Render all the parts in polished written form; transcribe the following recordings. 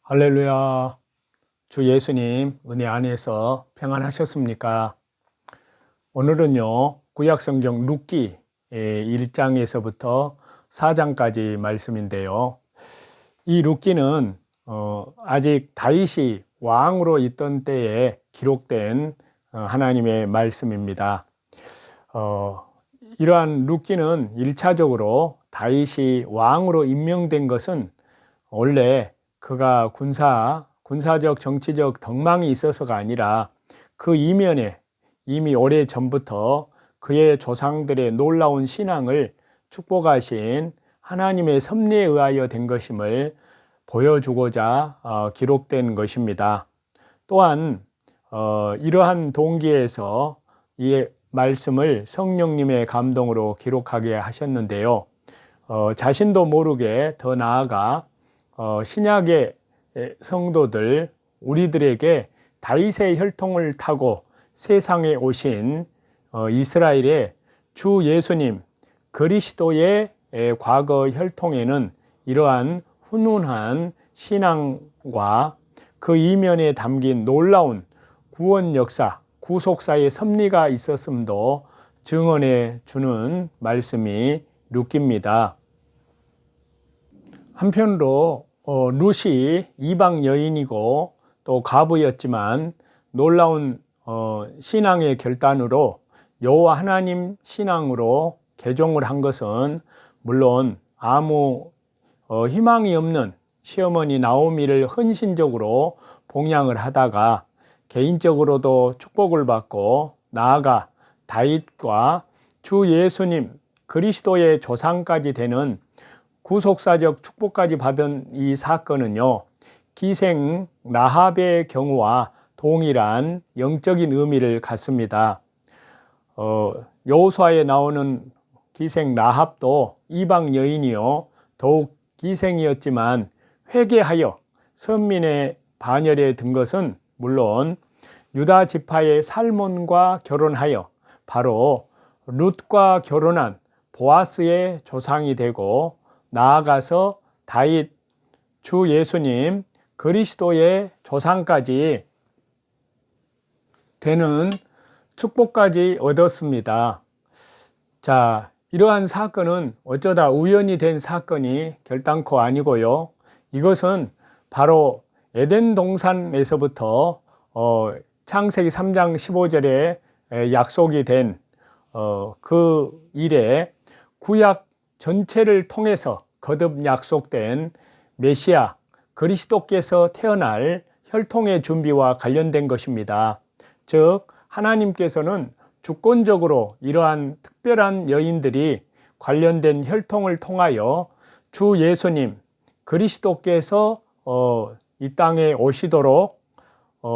할렐루야. 주 예수님 은혜 안에서 평안하셨습니까? 오늘은요, 구약성경 룻기 1장에서부터 4장까지 말씀인데요. 이 룻기는 아직 다윗이 왕으로 있던 때에 기록된 하나님의 말씀입니다. 이러한 룻기는 1차적으로 다윗이 왕으로 임명된 것은 원래 그가 군사적 정치적 덕망이 있어서가 아니라 그 이면에 이미 오래 전부터 그의 조상들의 놀라운 신앙을 축복하신 하나님의 섭리에 의하여 된 것임을 보여주고자 기록된 것입니다. 또한 이러한 동기에서 이 말씀을 성령님의 감동으로 기록하게 하셨는데요. 자신도 모르게 더 나아가 신약의 성도들 우리들에게 다윗의 혈통을 타고 세상에 오신 이스라엘의 주 예수님 그리스도의 과거 혈통에는 이러한 훈훈한 신앙과 그 이면에 담긴 놀라운 구원 역사, 구속사의 섭리가 있었음도 증언해 주는 말씀이 룻기입니다. 한편으로 룻이 이방 여인이고 또 과부였지만 놀라운 신앙의 결단으로 여호와 하나님 신앙으로 개종을 한 것은 물론 아무 희망이 없는 시어머니 나오미를 헌신적으로 봉양을 하다가 개인적으로도 축복을 받고 나아가 다윗과 주 예수님 그리스도의 조상까지 되는 구속사적 축복까지 받은 이 사건은요, 기생 라합의 경우와 동일한 영적인 의미를 갖습니다. 여호수아에 나오는 기생 라합도 이방 여인이요 더욱 기생이었지만 회개하여 선민의 반열에 든 것은 물론 유다 지파의 살몬과 결혼하여 바로 룻과 결혼한 보아스의 조상이 되고 나아가서 다윗 주 예수님 그리스도의 조상까지 되는 축복까지 얻었습니다. 자, 이러한 사건은 어쩌다 우연히 된 사건이 결단코 아니고요. 이것은 바로 에덴 동산에서부터 창세기 3장 15절에 약속이 된 그 일에 구약 전체를 통해서 거듭 약속된 메시아 그리스도께서 태어날 혈통의 준비와 관련된 것입니다. 즉 하나님께서는 주권적으로 이러한 특별한 여인들이 관련된 혈통을 통하여 주 예수님 그리스도께서 이 땅에 오시도록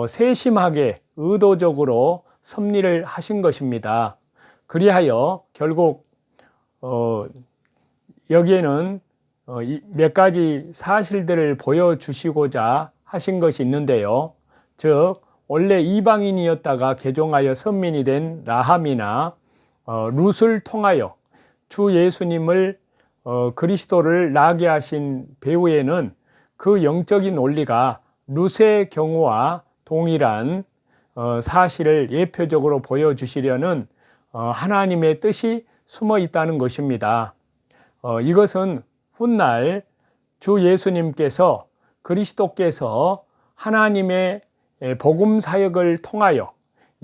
세심하게 의도적으로 섭리를 하신 것입니다. 그리하여 결국 여기에는 몇 가지 사실들을 보여주시고자 하신 것이 있는데요. 즉 원래 이방인이었다가 개종하여 선민이 된 라함이나 룻을 통하여 주 예수님을 그리스도를 나게 하신 배후에는 그 영적인 원리가 룻의 경우와 동일한 사실을 예표적으로 보여주시려는 하나님의 뜻이 숨어 있다는 것입니다. 이것은 훗날 주 예수님께서 그리스도께서 하나님의 복음 사역을 통하여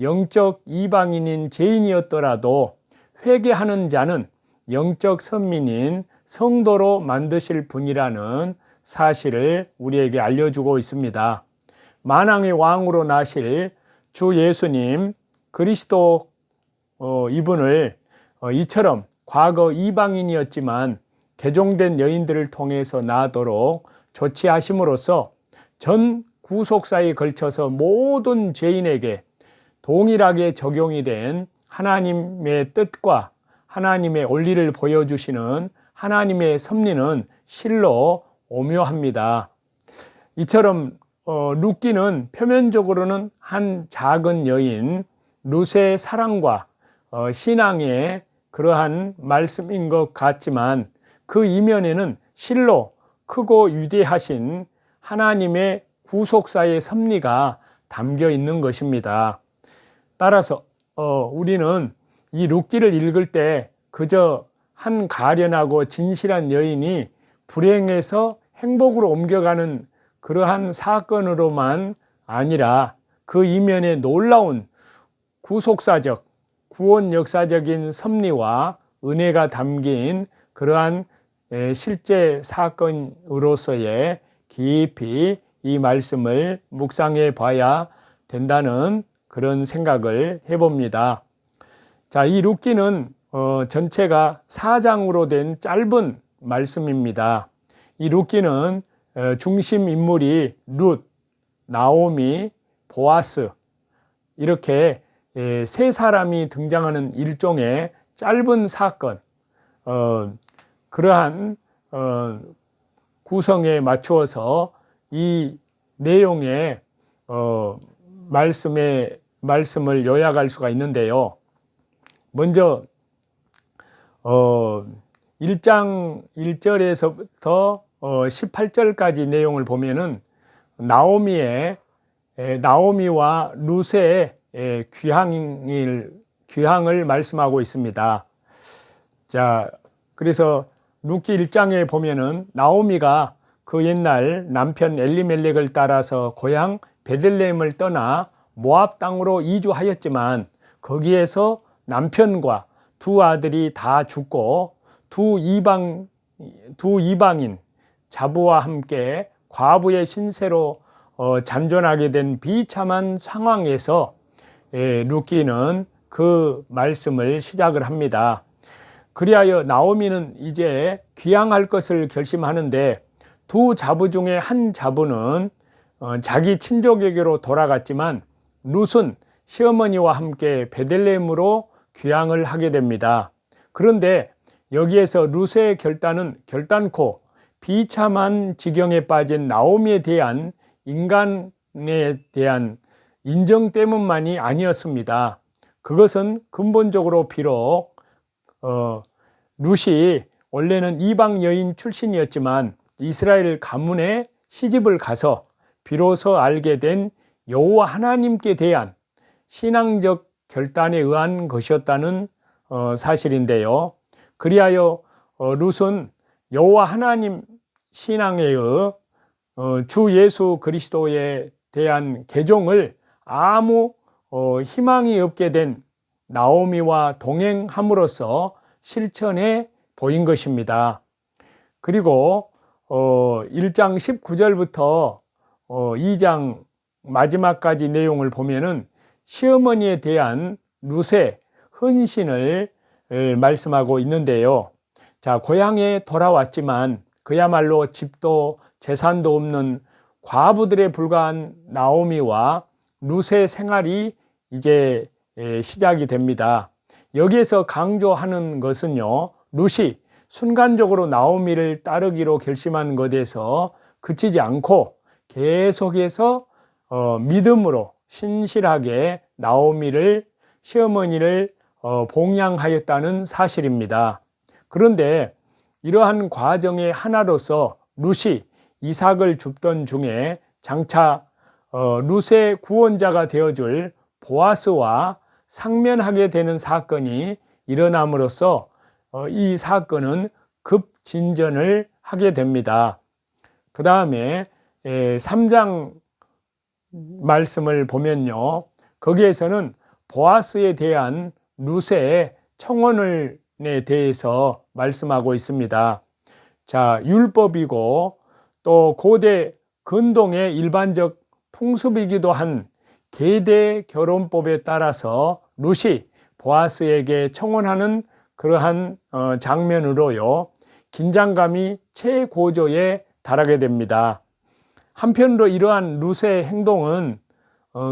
영적 이방인인 죄인이었더라도 회개하는 자는 영적 선민인 성도로 만드실 분이라는 사실을 우리에게 알려주고 있습니다. 만왕의 왕으로 나실 주 예수님 그리스도 이분을 이처럼 과거 이방인이었지만 개종된 여인들을 통해서 나도록 조치하심으로써 전 구속사에 걸쳐서 모든 죄인에게 동일하게 적용이 된 하나님의 뜻과 하나님의 원리를 보여주시는 하나님의 섭리는 실로 오묘합니다. 이처럼 룻기는 표면적으로는 한 작은 여인 룻의 사랑과 신앙의 그러한 말씀인 것 같지만 그 이면에는 실로 크고 위대하신 하나님의 구속사의 섭리가 담겨 있는 것입니다. 따라서 우리는 이 룻기를 읽을 때 그저 한 가련하고 진실한 여인이 불행에서 행복으로 옮겨가는 그러한 사건으로만 아니라 그 이면에 놀라운 구속사적, 구원 역사적인 섭리와 은혜가 담긴 그러한 실제 사건으로서의 깊이 이 말씀을 묵상해 봐야 된다는 그런 생각을 해봅니다. 자, 이 룻기는 전체가 4장으로 된 짧은 말씀입니다. 이 룻기는 중심 인물이 룻, 나오미, 보아스 이렇게 세 사람이 등장하는 일종의 짧은 사건, 그러한 구성에 맞추어서 이 내용의 말씀을 요약할 수가 있는데요. 먼저 1장 1절에서부터 18절까지 내용을 보면은 나오미와 룻의 귀향을 말씀하고 있습니다. 자, 그래서 룻기 1장에 보면은 나오미가 그 옛날 남편 엘리멜렉을 따라서 고향 베들레헴을 떠나 모압 땅으로 이주하였지만 거기에서 남편과 두 아들이 다 죽고 두 이방인 자부와 함께 과부의 신세로 잔존하게 된 비참한 상황에서 룻기는 그 말씀을 시작을 합니다. 그리하여 나오미는 이제 귀향할 것을 결심하는데 두 자부 중에 한 자부는 자기 친족에게로 돌아갔지만 룻은 시어머니와 함께 베들레헴으로 귀향을 하게 됩니다. 그런데 여기에서 룻의 결단은 결단코 비참한 지경에 빠진 나오미에 대한 인간에 대한 인정 때문만이 아니었습니다. 그것은 근본적으로 비록 룻이 원래는 이방 여인 출신이었지만 이스라엘 가문에 시집을 가서 비로소 알게 된 여호와 하나님께 대한 신앙적 결단에 의한 것이었다는 사실인데요. 그리하여 룻은 여호와 하나님 신앙에 의해 주 예수 그리스도에 대한 개종을 아무 희망이 없게 된 나오미와 동행함으로써 실천해 보인 것입니다. 그리고 1장 19절부터 2장 마지막까지 내용을 보면은 시어머니에 대한 룻의 헌신을 말씀하고 있는데요. 자, 고향에 돌아왔지만 그야말로 집도 재산도 없는 과부들에 불과한 나오미와 룻의 생활이 이제 시작이 됩니다. 여기에서 강조하는 것은요, 룻이 순간적으로 나오미를 따르기로 결심한 것에서 그치지 않고 계속해서 믿음으로 신실하게 시어머니를 봉양하였다는 사실입니다. 그런데 이러한 과정의 하나로서 룻이 이삭을 줍던 중에 장차 룻의 구원자가 되어줄 보아스와 상면하게 되는 사건이 일어남으로써 이 사건은 급진전을 하게 됩니다. 그 다음에 3장 말씀을 보면요, 거기에서는 보아스에 대한 룻의 청혼에 대해서 말씀하고 있습니다. 자, 율법이고 또 고대 근동의 일반적 풍습이기도 한 계대 결혼법에 따라서 룻이 보아스에게 청혼하는 그러한 장면으로요, 긴장감이 최고조에 달하게 됩니다. 한편으로 이러한 룻의 행동은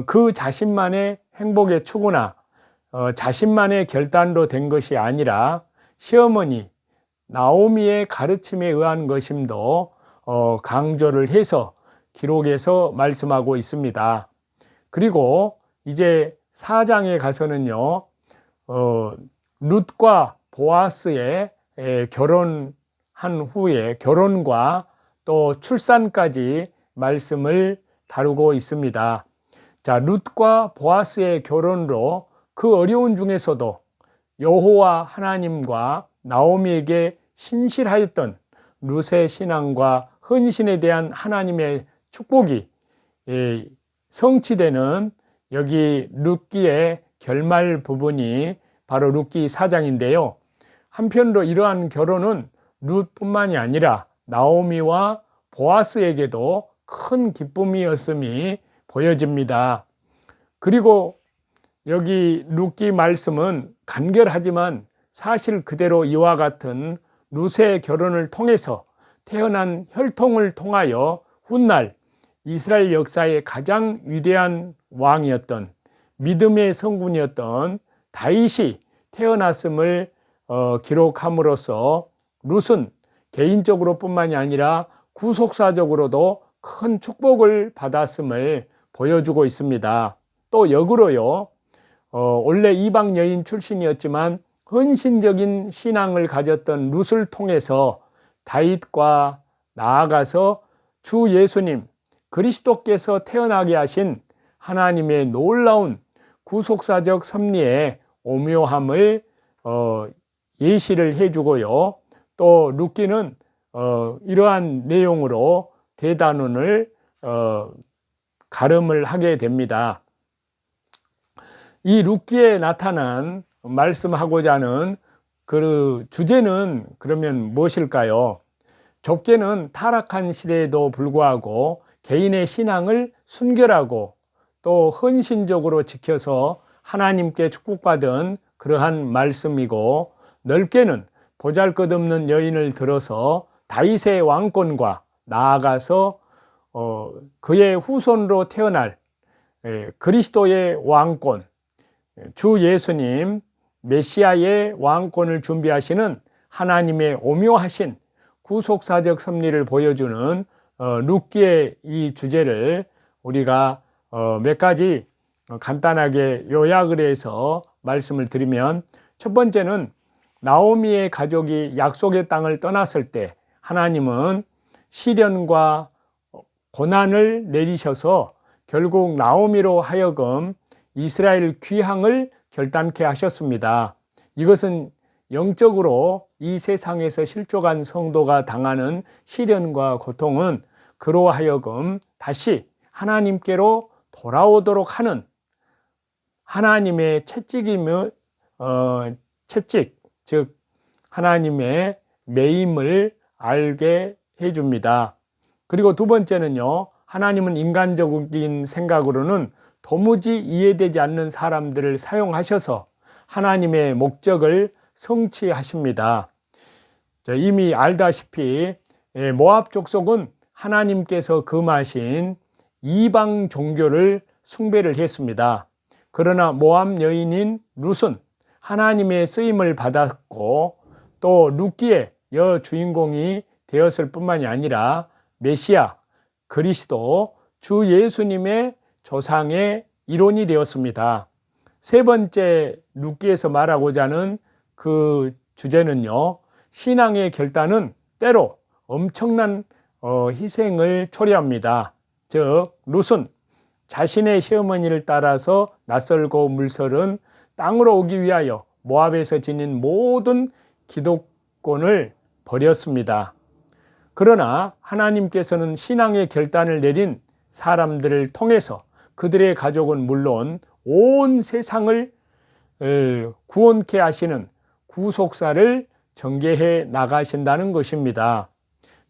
그 자신만의 행복의 추구나 자신만의 결단으로 된 것이 아니라 시어머니 나오미의 가르침에 의한 것임도 강조를 해서 기록에서 말씀하고 있습니다. 그리고 이제 4장에 가서는요, 룻과 보아스의 결혼한 후에 결혼과 또 출산까지 말씀을 다루고 있습니다. 자, 룻과 보아스의 결혼으로 그 어려운 중에서도 여호와 하나님과 나오미에게 신실하였던 룻의 신앙과 헌신에 대한 하나님의 축복이 성취되는 여기 룻기의 결말 부분이 바로 룻기 4장인데요. 한편으로 이러한 결혼은 룻뿐만이 아니라 나오미와 보아스에게도 큰 기쁨이었음이 보여집니다. 그리고 여기 룻기 말씀은 간결하지만 사실 그대로 이와 같은 룻의 결혼을 통해서 태어난 혈통을 통하여 훗날 이스라엘 역사의 가장 위대한 왕이었던 믿음의 성군이었던 다윗이 태어났음을 기록함으로써 룻은 개인적으로 뿐만이 아니라 구속사적으로도 큰 축복을 받았음을 보여주고 있습니다. 또 역으로요, 원래 이방 여인 출신이었지만 헌신적인 신앙을 가졌던 룻을 통해서 다윗과 나아가서 주 예수님 그리스도께서 태어나게 하신 하나님의 놀라운 구속사적 섭리의 오묘함을 예시를 해주고요. 또 룻기는 이러한 내용으로 대단원을 가름을 하게 됩니다. 이 룻기에 나타난 말씀하고자 하는 그 주제는 그러면 무엇일까요? 좁게는 타락한 시대에도 불구하고 개인의 신앙을 순결하고 또 헌신적으로 지켜서 하나님께 축복받은 그러한 말씀이고, 넓게는 보잘것없는 여인을 들어서 다윗의 왕권과 나아가서 그의 후손으로 태어날 그리스도의 왕권, 주 예수님 메시아의 왕권을 준비하시는 하나님의 오묘하신 구속사적 섭리를 보여주는 룻기의 이 주제를 우리가 몇 가지 간단하게 요약을 해서 말씀을 드리면, 첫 번째는 나오미의 가족이 약속의 땅을 떠났을 때 하나님은 시련과 고난을 내리셔서 결국 나오미로 하여금 이스라엘 귀향을 결단케 하셨습니다. 이것은 영적으로 이 세상에서 실족한 성도가 당하는 시련과 고통은 그로 하여금 다시 하나님께로 돌아오도록 하는 하나님의 채찍임을 채찍, 즉 하나님의 매임을 알게 해줍니다. 그리고 두 번째는요, 하나님은 인간적인 생각으로는 도무지 이해되지 않는 사람들을 사용하셔서 하나님의 목적을 성취하십니다. 이미 알다시피 모압 족속은 하나님께서 금하신 이방 종교를 숭배를 했습니다. 그러나 모압 여인인 룻은 하나님의 쓰임을 받았고, 또 룻기의 여주인공이 되었을 뿐만이 아니라 메시아 그리스도 주 예수님의 조상의 일원이 되었습니다. 세 번째 룻기에서 말하고자 하는 그 주제는요, 신앙의 결단은 때로 엄청난 희생을 초래합니다. 즉 룻은 자신의 시어머니를 따라서 낯설고 물설은 땅으로 오기 위하여 모압에서 지닌 모든 기득권을 버렸습니다. 그러나 하나님께서는 신앙의 결단을 내린 사람들을 통해서 그들의 가족은 물론 온 세상을 구원케 하시는 구속사를 전개해 나가신다는 것입니다.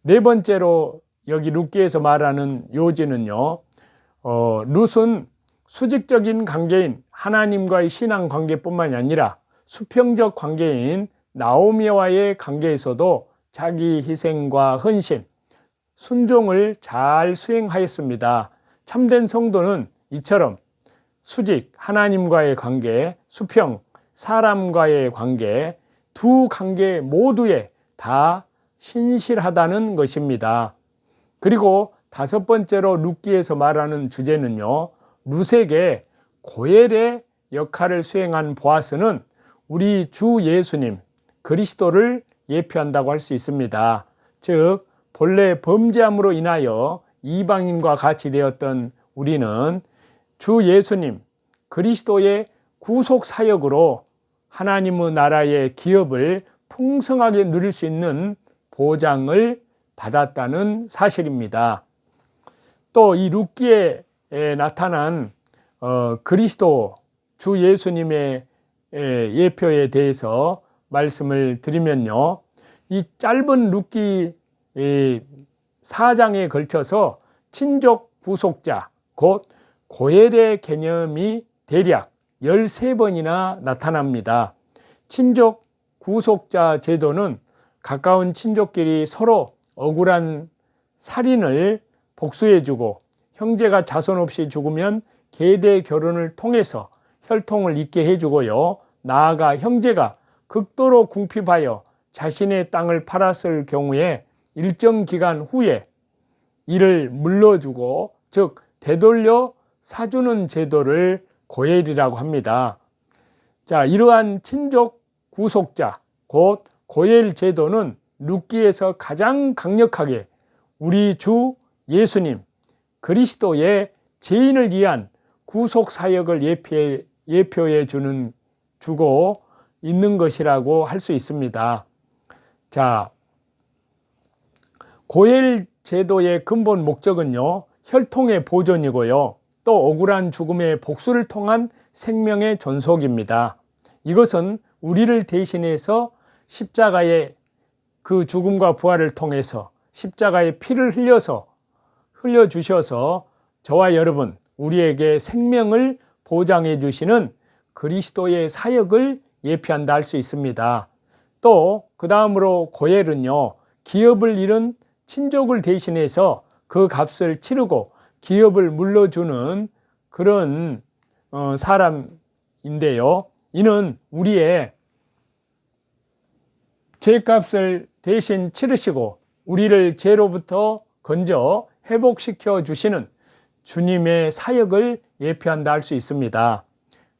네 번째로 여기 룻기에서 말하는 요지는요, 룻은 수직적인 관계인 하나님과의 신앙 관계뿐만이 아니라 수평적 관계인 나오미와의 관계에서도 자기 희생과 헌신, 순종을 잘 수행하였습니다. 참된 성도는 이처럼 수직, 하나님과의 관계, 수평, 사람과의 관계, 두 관계 모두에 다 신실하다는 것입니다. 그리고 다섯 번째로 룻기에서 말하는 주제는요, 룻에게 고엘의 역할을 수행한 보아스는 우리 주 예수님 그리스도를 예표한다고 할 수 있습니다. 즉 본래 범죄함으로 인하여 이방인과 같이 되었던 우리는 주 예수님 그리스도의 구속 사역으로 하나님의 나라의 기업을 풍성하게 누릴 수 있는 보장을 받았다는 사실입니다. 또 이 룻기에 나타난 그리스도 주 예수님의 예표에 대해서 말씀을 드리면요, 이 짧은 룻기 4장에 걸쳐서 친족 구속자 곧 고엘의 개념이 대략 13번이나 나타납니다. 친족 구속자 제도는 가까운 친족끼리 서로 억울한 살인을 복수해주고 형제가 자손 없이 죽으면 계대 결혼을 통해서 혈통을 잇게 해주고요, 나아가 형제가 극도로 궁핍하여 자신의 땅을 팔았을 경우에 일정 기간 후에 이를 물러주고 즉 되돌려 사주는 제도를 고엘이라고 합니다. 자, 이러한 친족 구속자 곧 고엘 제도는 룻기에서 가장 강력하게 우리 주 예수님 그리스도의 죄인을 위한 구속 사역을 예표해 주고 있는 것이라고 할 수 있습니다. 자, 고엘 제도의 근본 목적은요, 혈통의 보존이고요, 또 억울한 죽음의 복수를 통한 생명의 존속입니다. 이것은 우리를 대신해서 십자가의 그 죽음과 부활을 통해서 십자가의 피를 흘려주셔서 저와 여러분 우리에게 생명을 보장해 주시는 그리스도의 사역을 예표한다 할 수 있습니다. 또 그 다음으로 고엘은요, 기업을 잃은 친족을 대신해서 그 값을 치르고 기업을 물러주는 그런 사람인데요, 이는 우리의 죄값을 대신 치르시고 우리를 죄로부터 건져 회복시켜 주시는 주님의 사역을 예표한다 할 수 있습니다.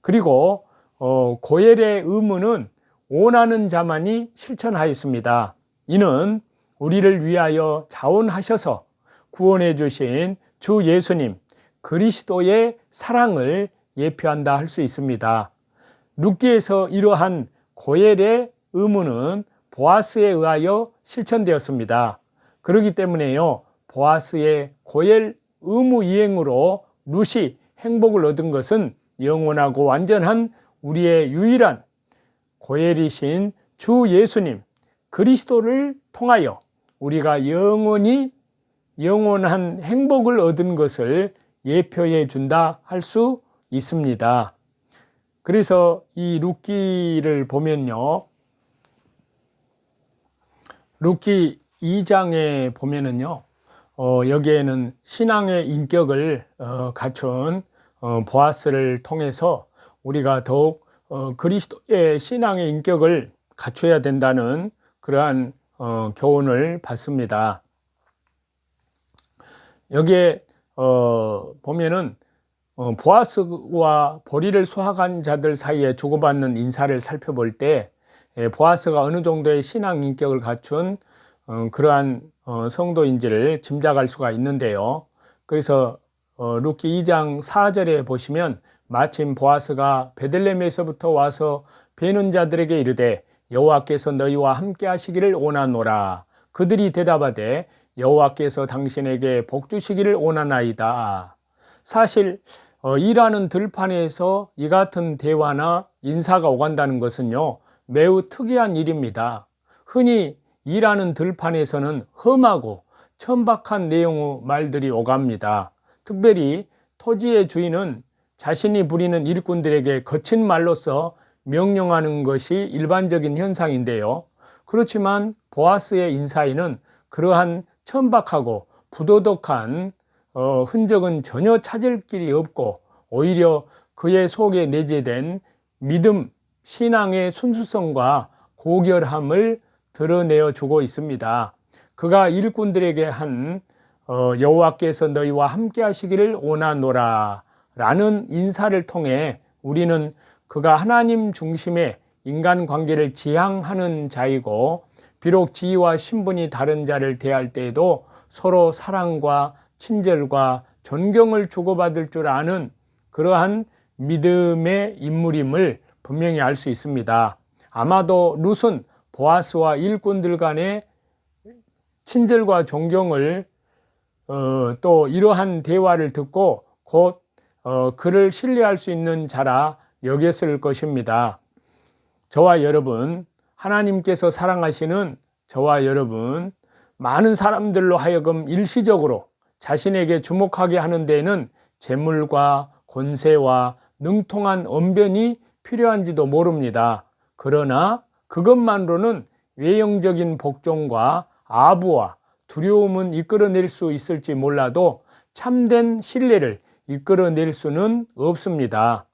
그리고 고엘의 의무는 원하는 자만이 실천하였습니다. 이는 우리를 위하여 자원하셔서 구원해 주신 주 예수님 그리스도의 사랑을 예표한다 할 수 있습니다. 룻기에서 이러한 고엘의 의무는 보아스에 의하여 실천되었습니다. 그렇기 때문에요, 보아스의 고엘 의무 이행으로 룻이 행복을 얻은 것은 영원하고 완전한 우리의 유일한 고엘이신 주 예수님 그리스도를 통하여 우리가 영원한 행복을 얻은 것을 예표해 준다 할 수 있습니다. 그래서 이 룻기를 보면요, 룻기 2장에 보면은요, 여기에는 신앙의 인격을 갖춘 보아스를 통해서 우리가 더욱 그리스도의 신앙의 인격을 갖춰야 된다는 그러한 교훈을 받습니다. 여기에 보면은 보아스와 보리를 수확한 자들 사이에 주고받는 인사를 살펴볼 때 보아스가 어느 정도의 신앙 인격을 갖춘 그러한 성도인지를 짐작할 수가 있는데요. 그래서 룻기 2장 4절에 보시면 마침 보아스가 베들레헴에서부터 와서 베는 자들에게 이르되 여호와께서 너희와 함께 하시기를 원하노라. 그들이 대답하되 여호와께서 당신에게 복 주시기를 원하나이다. 사실 일하는 들판에서 이 같은 대화나 인사가 오간다는 것은요, 매우 특이한 일입니다. 흔히 일하는 들판에서는 험하고 천박한 내용의 말들이 오갑니다. 특별히 토지의 주인은 자신이 부리는 일꾼들에게 거친 말로써 명령하는 것이 일반적인 현상인데요. 그렇지만 보아스의 인사에는 그러한 천박하고 부도덕한 흔적은 전혀 찾을 길이 없고 오히려 그의 속에 내재된 믿음, 신앙의 순수성과 고결함을 드러내어 주고 있습니다. 그가 일꾼들에게 한 여호와께서 너희와 함께 하시기를 원하노라 라는 인사를 통해 우리는 그가 하나님 중심의 인간관계를 지향하는 자이고 비록 지위와 신분이 다른 자를 대할 때에도 서로 사랑과 친절과 존경을 주고받을 줄 아는 그러한 믿음의 인물임을 분명히 알 수 있습니다. 아마도 룻은 보아스와 일꾼들 간의 친절과 존경을 또 이러한 대화를 듣고 곧 그를 신뢰할 수 있는 자라 여겼을 것입니다. 저와 여러분, 하나님께서 사랑하시는 저와 여러분, 많은 사람들로 하여금 일시적으로 자신에게 주목하게 하는 데에는 재물과 권세와 능통한 언변이 필요한지도 모릅니다. 그러나 그것만으로는 외형적인 복종과 아부와 두려움은 이끌어낼 수 있을지 몰라도 참된 신뢰를 이끌어낼 수는 없습니다.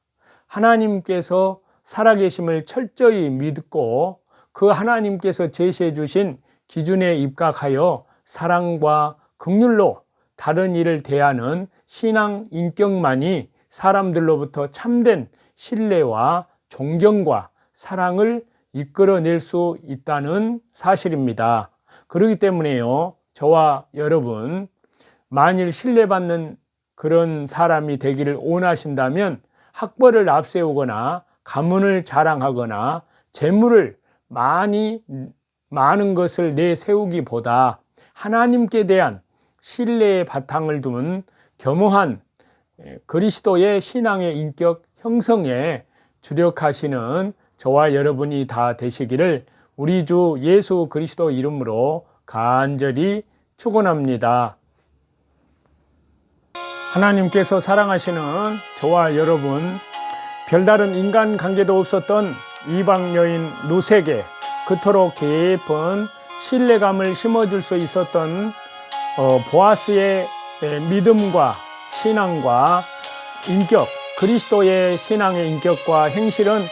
하나님께서 살아계심을 철저히 믿고 그 하나님께서 제시해 주신 기준에 입각하여 사랑과 긍휼로 다른 이를 대하는 신앙 인격만이 사람들로부터 참된 신뢰와 존경과 사랑을 이끌어낼 수 있다는 사실입니다. 그렇기 때문에요, 저와 여러분, 만일 신뢰받는 그런 사람이 되기를 원하신다면 학벌을 앞세우거나 가문을 자랑하거나 재물을 많은 것을 내세우기보다 하나님께 대한 신뢰의 바탕을 둔 겸허한 그리스도의 신앙의 인격 형성에 주력하시는 저와 여러분이 다 되시기를 우리 주 예수 그리스도 이름으로 간절히 축원합니다. 하나님께서 사랑하시는 저와 여러분, 별다른 인간관계도 없었던 이방 여인 룻에게 그토록 깊은 신뢰감을 심어줄 수 있었던 보아스의 믿음과 신앙과 인격, 그리스도의 신앙의 인격과 행실은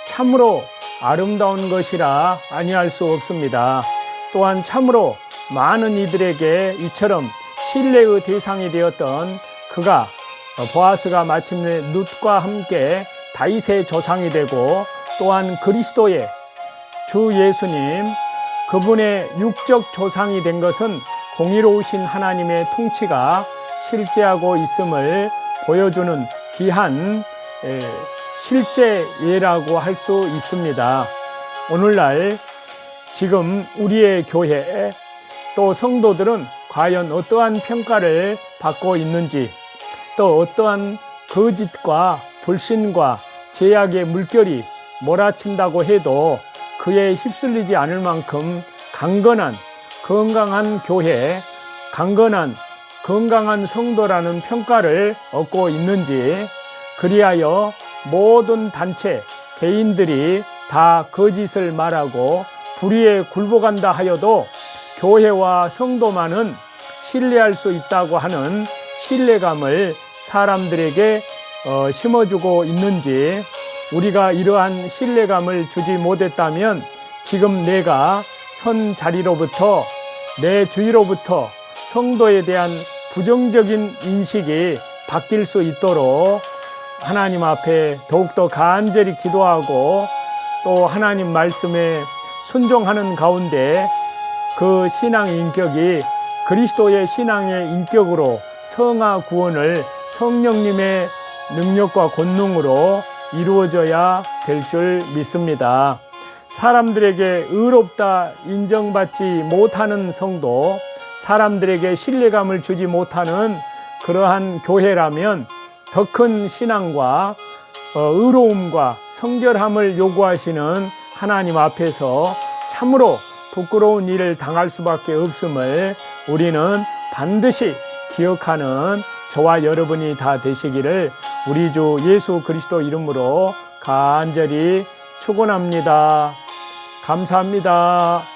참으로 아름다운 것이라 아니할 수 없습니다. 또한 참으로 많은 이들에게 이처럼 신뢰의 대상이 되었던 그가, 보아스가 마침내 룻과 함께 다윗의 조상이 되고 또한 그리스도의 주 예수님, 그분의 육적 조상이 된 것은 공의로우신 하나님의 통치가 실제하고 있음을 보여주는 귀한 실제 예라고 할 수 있습니다. 오늘날 지금 우리의 교회 또 성도들은 과연 어떠한 평가를 받고 있는지, 또 어떠한 거짓과 불신과 제약의 물결이 몰아친다고 해도 그에 휩쓸리지 않을 만큼 강건한 건강한 교회, 건강한 성도라는 평가를 얻고 있는지, 그리하여 모든 단체, 개인들이 다 거짓을 말하고 불의에 굴복한다 하여도 교회와 성도만은 신뢰할 수 있다고 하는 신뢰감을 사람들에게 심어주고 있는지, 우리가 이러한 신뢰감을 주지 못했다면 지금 내가 선 자리로부터, 내 주위로부터 성도에 대한 부정적인 인식이 바뀔 수 있도록 하나님 앞에 더욱더 간절히 기도하고 또 하나님 말씀에 순종하는 가운데 그 신앙 인격이 그리스도의 신앙의 인격으로 성화 구원을 성령님의 능력과 권능으로 이루어져야 될 줄 믿습니다. 사람들에게 의롭다 인정받지 못하는 성도, 사람들에게 신뢰감을 주지 못하는 그러한 교회라면 더 큰 신앙과 의로움과 성결함을 요구하시는 하나님 앞에서 참으로 부끄러운 일을 당할 수밖에 없음을 우리는 반드시 기억하는 저와 여러분이 다 되시기를 우리 주 예수 그리스도 이름으로 간절히 축원합니다. 감사합니다.